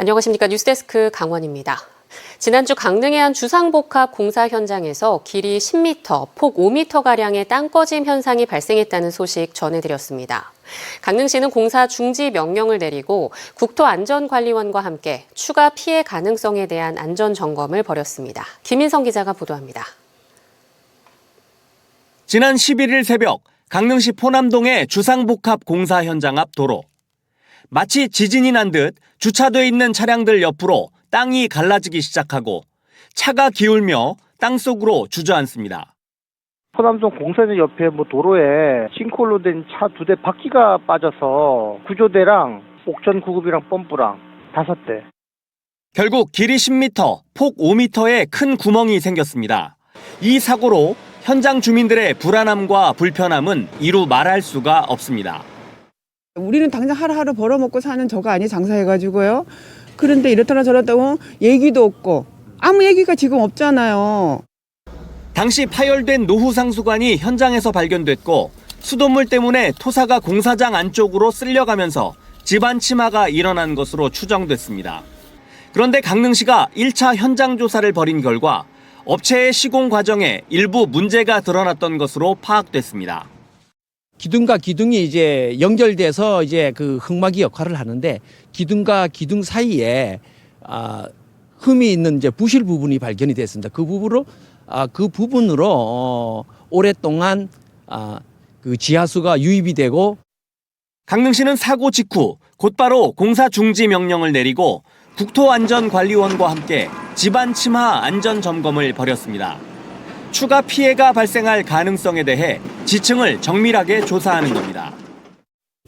안녕하십니까. 뉴스데스크 강원입니다. 지난주 강릉의 한 주상복합 공사 현장에서 길이 10m, 폭 5m가량의 땅 꺼짐 현상이 발생했다는 소식 전해드렸습니다. 강릉시는 공사 중지 명령을 내리고 국토안전관리원과 함께 추가 피해 가능성에 대한 안전점검을 벌였습니다. 김인성 기자가 보도합니다. 지난 11일 새벽 강릉시 포남동의 주상복합 공사 현장 앞 도로. 마치 지진이 난 듯 주차돼 있는 차량들 옆으로 땅이 갈라지기 시작하고 차가 기울며 땅속으로 주저앉습니다. 포남동 공사장 옆에 도로에 싱크홀로 된 차 2대 바퀴가 빠져서 구조대랑 옥전 구급이랑 펌프랑 5대. 결국 길이 10m, 폭 5m의 큰 구멍이 생겼습니다. 이 사고로 현장 주민들의 불안함과 불편함은 이루 말할 수가 없습니다. 우리는 당장 하루하루 벌어먹고 사는 저가 아니 장사해가지고요. 그런데 이렇다나 저렇다고 얘기도 없고 아무 얘기가 지금 없잖아요. 당시 파열된 노후 상수관이 현장에서 발견됐고 수돗물 때문에 토사가 공사장 안쪽으로 쓸려가면서 집안 침하가 일어난 것으로 추정됐습니다. 그런데 강릉시가 1차 현장 조사를 벌인 결과 업체의 시공 과정에 일부 문제가 드러났던 것으로 파악됐습니다. 기둥과 기둥이 이제 연결돼서 이제 그 흙막이 역할을 하는데 기둥과 기둥 사이에 흠이 있는 이제 부실 부분이 발견이 됐습니다. 그 부분으로 오랫동안 그 지하수가 유입이 되고. 강릉시는 사고 직후 곧바로 공사 중지 명령을 내리고 국토안전관리원과 함께 집안 침하 안전 점검을 벌였습니다. 추가 피해가 발생할 가능성에 대해 지층을 정밀하게 조사하는 겁니다.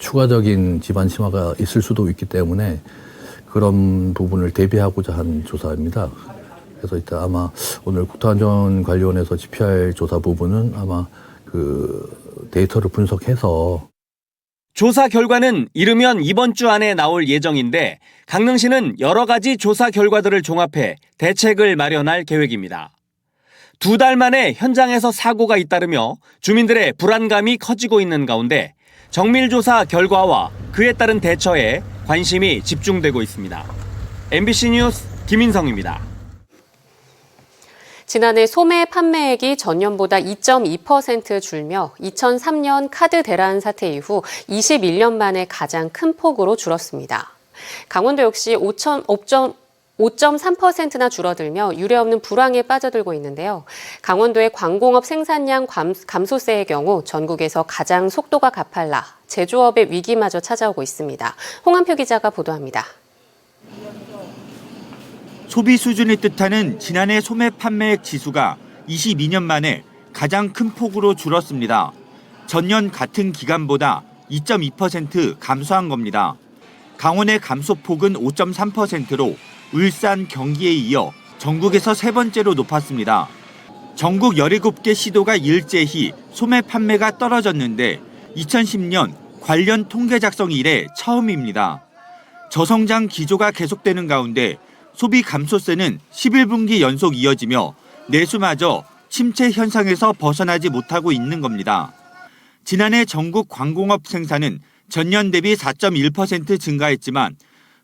추가적인 집안 침하가 있을 수도 있기 때문에 그런 부분을 대비하고자 한 조사입니다. 그래서 이따 아마 오늘 국토안전관리원에서 집필할 조사 부분은 아마 그 데이터를 분석해서 조사 결과는 이르면 이번 주 안에 나올 예정인데 강릉시는 여러 가지 조사 결과들을 종합해 대책을 마련할 계획입니다. 2달 만에 현장에서 사고가 잇따르며 주민들의 불안감이 커지고 있는 가운데 정밀조사 결과와 그에 따른 대처에 관심이 집중되고 있습니다. MBC 뉴스 김인성입니다. 지난해 소매 판매액이 전년보다 2.2% 줄며 2003년 카드 대란 사태 이후 21년 만에 가장 큰 폭으로 줄었습니다. 강원도 역시 5.3%나 줄어들며 유례없는 불황에 빠져들고 있는데요. 강원도의 광공업 생산량 감소세의 경우 전국에서 가장 속도가 가팔라 제조업의 위기마저 찾아오고 있습니다. 홍한표 기자가 보도합니다. 소비 수준을 뜻하는 지난해 소매 판매액 지수가 22년 만에 가장 큰 폭으로 줄었습니다. 전년 같은 기간보다 2.2% 감소한 겁니다. 강원의 감소폭은 5.3%로 울산, 경기에 이어 전국에서 3번째로 높았습니다. 전국 17개 시도가 일제히 소매 판매가 떨어졌는데 2010년 관련 통계 작성 이래 처음입니다. 저성장 기조가 계속되는 가운데 소비 감소세는 11분기 연속 이어지며 내수마저 침체 현상에서 벗어나지 못하고 있는 겁니다. 지난해 전국 광공업 생산은 전년 대비 4.1% 증가했지만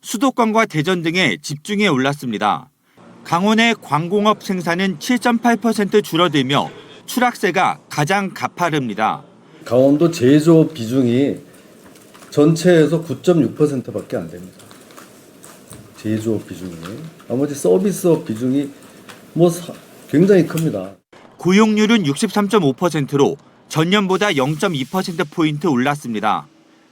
수도권과 대전 등에 집중해 올랐습니다. 강원의 광공업 생산은 7.8% 줄어들며 추락세가 가장 가파릅니다. 강원도 제조업 비중이 전체에서 9.6%밖에 안 됩니다. 제조업 비중이. 나머지 서비스업 비중이 굉장히 큽니다. 고용률은 63.5%로 전년보다 0.2%포인트 올랐습니다.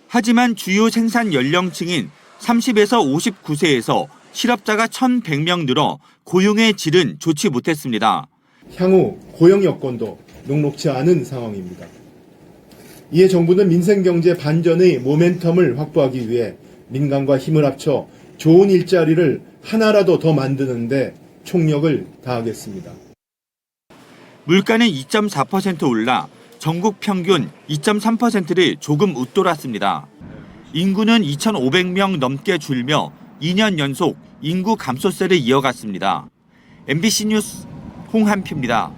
하지만 주요 생산 연령층인 30에서 59세에서 실업자가 1,100명 늘어 고용의 질은 좋지 못했습니다. 향후 고용 여건도 녹록지 않은 상황입니다. 이에 정부는 민생경제 반전의 모멘텀을 확보하기 위해 민간과 힘을 합쳐 좋은 일자리를 하나라도 더 만드는데 총력을 다하겠습니다. 물가는 2.4% 올라 전국 평균 2.3%를 조금 웃돌았습니다. 인구는 2,500명 넘게 줄며 2년 연속 인구 감소세를 이어갔습니다. MBC 뉴스 홍한표입니다.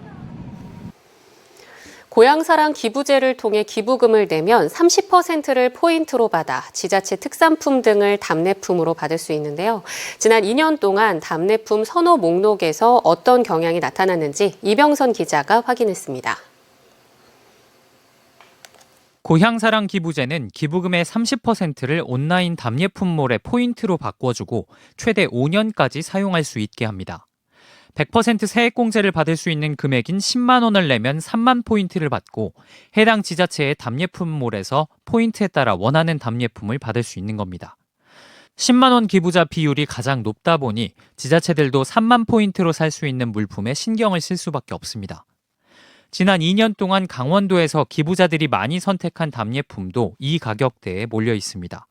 고향사랑 기부제를 통해 기부금을 내면 30%를 포인트로 받아 지자체 특산품 등을 답례품으로 받을 수 있는데요. 지난 2년 동안 답례품 선호 목록에서 어떤 경향이 나타났는지 이병선 기자가 확인했습니다. 고향사랑 기부제는 기부금의 30%를 온라인 답례품몰에 포인트로 바꿔주고 최대 5년까지 사용할 수 있게 합니다. 100% 세액공제를 받을 수 있는 금액인 10만 원을 내면 3만 포인트를 받고 해당 지자체의 답례품몰에서 포인트에 따라 원하는 답례품을 받을 수 있는 겁니다. 10만 원 기부자 비율이 가장 높다 보니 지자체들도 3만 포인트로 살 수 있는 물품에 신경을 쓸 수밖에 없습니다. 지난 2년 동안 강원도에서 기부자들이 많이 선택한 답례품도 이 가격대에 몰려 있습니다.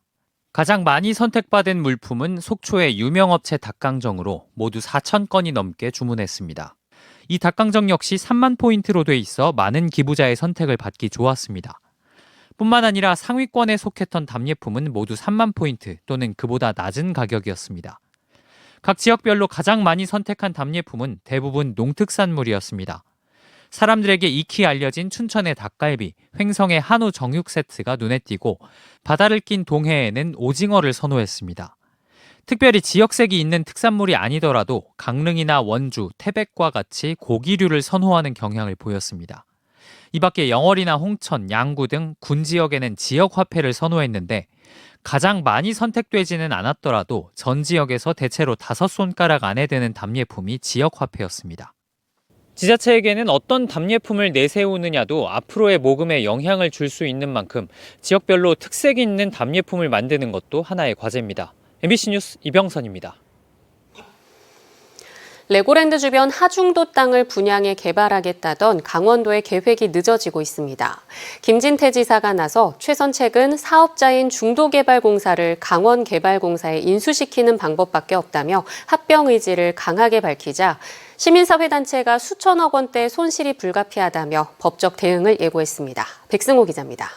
가장 많이 선택받은 물품은 속초의 유명업체 닭강정으로 모두 4천 건이 넘게 주문했습니다. 이 닭강정 역시 3만 포인트로 돼 있어 많은 기부자의 선택을 받기 좋았습니다. 뿐만 아니라 상위권에 속했던 답례품은 모두 3만 포인트 또는 그보다 낮은 가격이었습니다. 각 지역별로 가장 많이 선택한 답례품은 대부분 농특산물이었습니다. 사람들에게 익히 알려진 춘천의 닭갈비, 횡성의 한우 정육 세트가 눈에 띄고 바다를 낀 동해에는 오징어를 선호했습니다. 특별히 지역색이 있는 특산물이 아니더라도 강릉이나 원주, 태백과 같이 고기류를 선호하는 경향을 보였습니다. 이 밖에 영월이나 홍천, 양구 등 군 지역에는 지역 화폐를 선호했는데 가장 많이 선택되지는 않았더라도 전 지역에서 대체로 5손가락 안에 드는 답례품이 지역 화폐였습니다. 지자체에게는 어떤 답례품을 내세우느냐도 앞으로의 모금에 영향을 줄 수 있는 만큼 지역별로 특색이 있는 답례품을 만드는 것도 하나의 과제입니다. MBC 뉴스 이병선입니다. 레고랜드 주변 하중도 땅을 분양해 개발하겠다던 강원도의 계획이 늦어지고 있습니다. 김진태 지사가 나서 최선책은 사업자인 중도개발공사를 강원개발공사에 인수시키는 방법밖에 없다며 합병 의지를 강하게 밝히자 시민사회단체가 수천억 원대 손실이 불가피하다며 법적 대응을 예고했습니다. 백승호 기자입니다.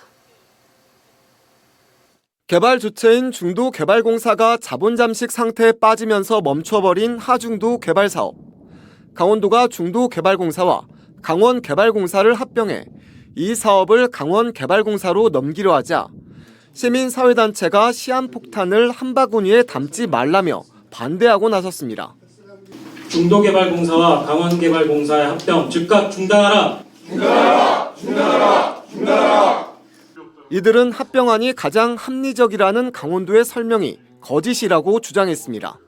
개발 주체인 중도개발공사가 자본 잠식 상태에 빠지면서 멈춰버린 하중도 개발 사업. 강원도가 중도개발공사와 강원개발공사를 합병해 이 사업을 강원개발공사로 넘기려 하자 시민사회단체가 시한폭탄을 한 바구니에 담지 말라며 반대하고 나섰습니다. 중도개발공사와 강원개발공사의 합병 즉각 중단하라! 중단하라! 중단하라! 중단하라! 이들은 합병안이 가장 합리적이라는 강원도의 설명이 거짓이라고 주장했습니다.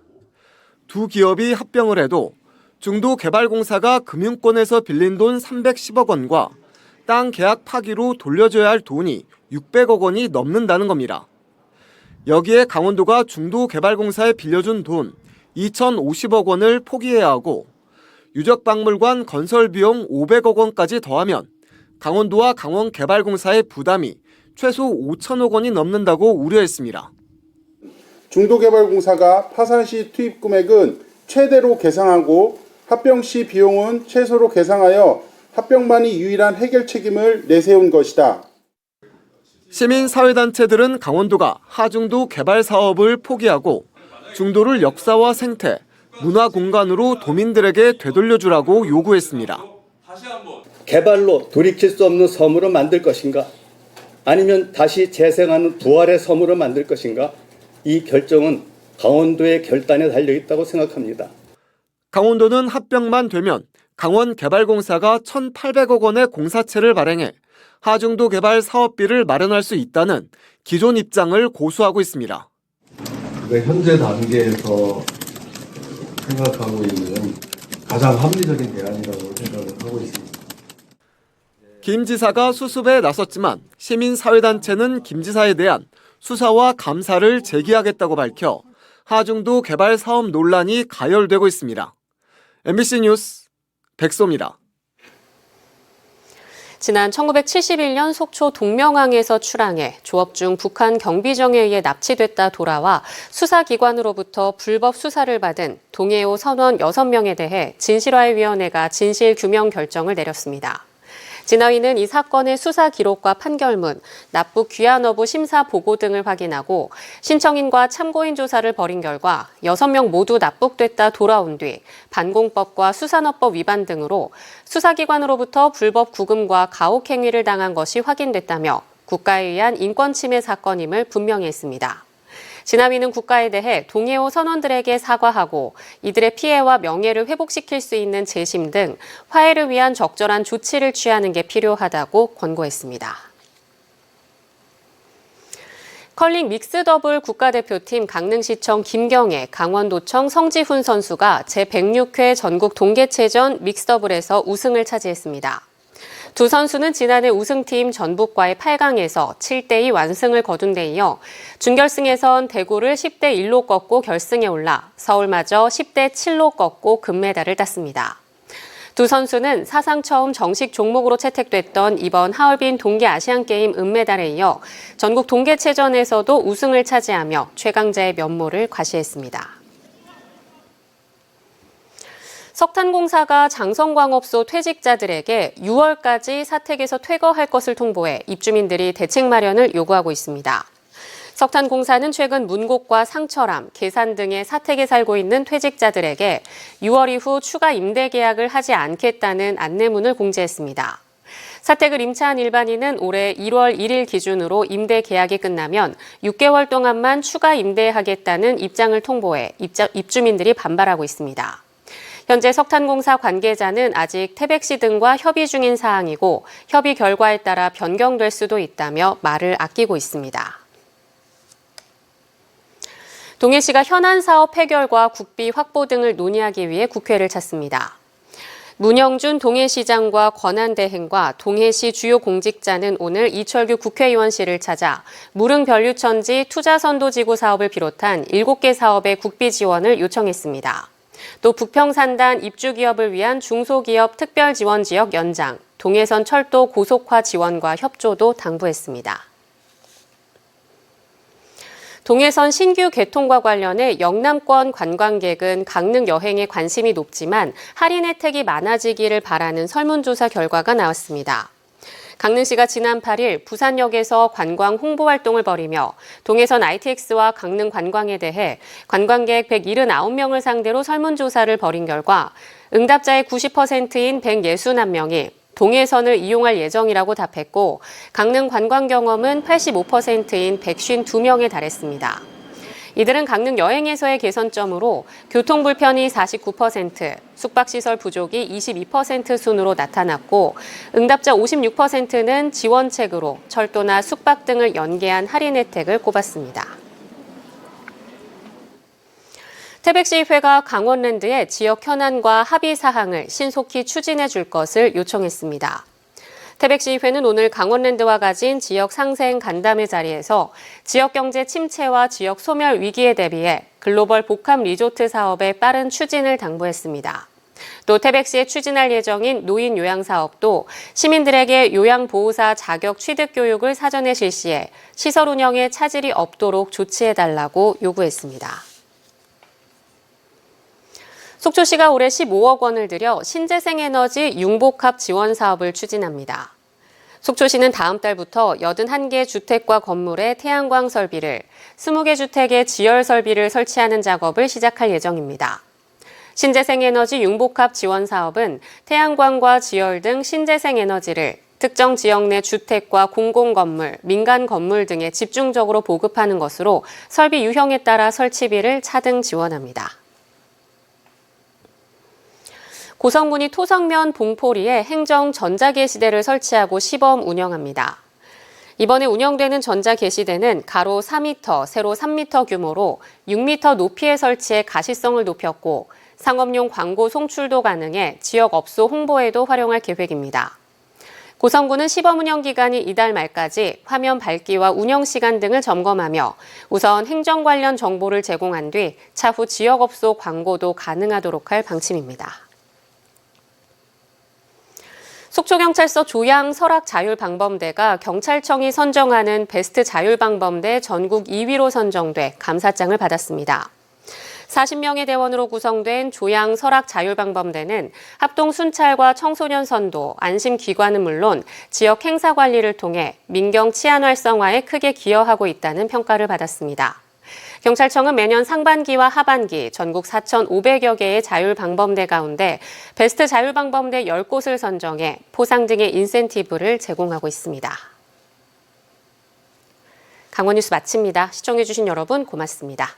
두 기업이 합병을 해도 중도개발공사가 금융권에서 빌린 돈 310억 원과 땅 계약 파기로 돌려줘야 할 돈이 600억 원이 넘는다는 겁니다. 여기에 강원도가 중도개발공사에 빌려준 돈 2,050억 원을 포기해야 하고 유적박물관 건설 비용 500억 원까지 더하면 강원도와 강원개발공사의 부담이 최소 5천억 원이 넘는다고 우려했습니다. 중도개발공사가 파산 시 투입 금액은 최대로 계상하고 합병 시 비용은 최소로 계상하여 합병만이 유일한 해결 책임을 내세운 것이다. 시민사회단체들은 강원도가 하중도 개발 사업을 포기하고 중도를 역사와 생태, 문화공간으로 도민들에게 되돌려주라고 요구했습니다. 개발로 돌이킬 수 없는 섬으로 만들 것인가? 아니면 다시 재생하는 부활의 섬으로 만들 것인가? 이 결정은 강원도의 결단에 달려있다고 생각합니다. 강원도는 합병만 되면 강원개발공사가 1,800억 원의 공사채를 발행해 하중도 개발 사업비를 마련할 수 있다는 기존 입장을 고수하고 있습니다. 현재 단계에서 생각하고 있는 가장 합리적인 대안이라고 생각을 하고 있습니다. 김 지사가 수습에 나섰지만 시민사회단체는 김 지사에 대한 수사와 감사를 제기하겠다고 밝혀 하중도 개발 사업 논란이 가열되고 있습니다. MBC 뉴스 백소입니다. 지난 1971년 속초 동명항에서 출항해 조업 중 북한 경비정에 의해 납치됐다 돌아와 수사기관으로부터 불법 수사를 받은 동해오 선원 6명에 대해 진실화위원회가 진실규명 결정을 내렸습니다. 진화위는 이 사건의 수사 기록과 판결문, 납북 귀환 여부 심사 보고 등을 확인하고 신청인과 참고인 조사를 벌인 결과 6명 모두 납북됐다 돌아온 뒤 반공법과 수산업법 위반 등으로 수사기관으로부터 불법 구금과 가혹 행위를 당한 것이 확인됐다며 국가에 의한 인권 침해 사건임을 분명히 했습니다. 진화위는 국가에 대해 동해오 선원들에게 사과하고 이들의 피해와 명예를 회복시킬 수 있는 재심 등 화해를 위한 적절한 조치를 취하는 게 필요하다고 권고했습니다. 컬링 믹스더블 국가대표팀 강릉시청 김경애, 강원도청 성지훈 선수가 제106회 전국 동계체전 믹스더블에서 우승을 차지했습니다. 두 선수는 지난해 우승팀 전북과의 8강에서 7대2 완승을 거둔 데 이어 준결승에선 대구를 10대1로 꺾고 결승에 올라 서울마저 10대7로 꺾고 금메달을 땄습니다. 두 선수는 사상 처음 정식 종목으로 채택됐던 이번 하얼빈 동계아시안게임 은메달에 이어 전국 동계체전에서도 우승을 차지하며 최강자의 면모를 과시했습니다. 석탄공사가 장성광업소 퇴직자들에게 6월까지 사택에서 퇴거할 것을 통보해 입주민들이 대책 마련을 요구하고 있습니다. 석탄공사는 최근 문곡과 상철암, 계산 등의 사택에 살고 있는 퇴직자들에게 6월 이후 추가 임대 계약을 하지 않겠다는 안내문을 공지했습니다. 사택을 임차한 일반인은 올해 1월 1일 기준으로 임대 계약이 끝나면 6개월 동안만 추가 임대하겠다는 입장을 통보해 입주민들이 반발하고 있습니다. 현재 석탄공사 관계자는 아직 태백시 등과 협의 중인 사항이고 협의 결과에 따라 변경될 수도 있다며 말을 아끼고 있습니다. 동해시가 현안 사업 해결과 국비 확보 등을 논의하기 위해 국회를 찾습니다. 문영준 동해시장과 권한대행과 동해시 주요 공직자는 오늘 이철규 국회의원실을 찾아 무릉변류천지 투자선도지구 사업을 비롯한 7개 사업의 국비 지원을 요청했습니다. 또 북평산단 입주기업을 위한 중소기업 특별지원지역 연장, 동해선 철도 고속화 지원과 협조도 당부했습니다. 동해선 신규 개통과 관련해 영남권 관광객은 강릉 여행에 관심이 높지만 할인 혜택이 많아지기를 바라는 설문조사 결과가 나왔습니다. 강릉시가 지난 8일 부산역에서 관광 홍보 활동을 벌이며 동해선 ITX와 강릉 관광에 대해 관광객 179명을 상대로 설문조사를 벌인 결과 응답자의 90%인 161명이 동해선을 이용할 예정이라고 답했고 강릉 관광 경험은 85%인 152명에 달했습니다. 이들은 강릉 여행에서의 개선점으로 교통 불편이 49%, 숙박시설 부족이 22% 순으로 나타났고 응답자 56%는 지원책으로 철도나 숙박 등을 연계한 할인 혜택을 꼽았습니다. 태백시의회가 강원랜드의 지역 현안과 합의 사항을 신속히 추진해 줄 것을 요청했습니다. 태백시의회는 오늘 강원랜드와 가진 지역 상생 간담회 자리에서 지역 경제 침체와 지역 소멸 위기에 대비해 글로벌 복합 리조트 사업의 빠른 추진을 당부했습니다. 또 태백시에 추진할 예정인 노인 요양 사업도 시민들에게 요양보호사 자격 취득 교육을 사전에 실시해 시설 운영에 차질이 없도록 조치해달라고 요구했습니다. 속초시가 올해 15억 원을 들여 신재생에너지 융복합 지원 사업을 추진합니다. 속초시는 다음 달부터 81개 주택과 건물에 태양광 설비를, 20개 주택에 지열 설비를 설치하는 작업을 시작할 예정입니다. 신재생에너지 융복합 지원 사업은 태양광과 지열 등 신재생에너지를 특정 지역 내 주택과 공공건물, 민간 건물 등에 집중적으로 보급하는 것으로 설비 유형에 따라 설치비를 차등 지원합니다. 고성군이 토성면 봉포리에 행정 전자게시대를 설치하고 시범 운영합니다. 이번에 운영되는 전자게시대는 가로 4m, 세로 3m 규모로 6m 높이에 설치해 가시성을 높였고 상업용 광고 송출도 가능해 지역 업소 홍보에도 활용할 계획입니다. 고성군은 시범 운영 기간이 이달 말까지 화면 밝기와 운영 시간 등을 점검하며 우선 행정 관련 정보를 제공한 뒤 차후 지역 업소 광고도 가능하도록 할 방침입니다. 속초경찰서 조양 설악자율방범대가 경찰청이 선정하는 베스트 자율방범대 전국 2위로 선정돼 감사장을 받았습니다. 40명의 대원으로 구성된 조양 설악 자율방범대는 합동 순찰과 청소년 선도, 안심 기관은 물론 지역 행사 관리를 통해 민경 치안 활성화에 크게 기여하고 있다는 평가를 받았습니다. 경찰청은 매년 상반기와 하반기 전국 4,500여 개의 자율방범대 가운데 베스트 자율방범대 10곳을 선정해 포상 등의 인센티브를 제공하고 있습니다. 강원 뉴스 마칩니다. 시청해주신 여러분 고맙습니다.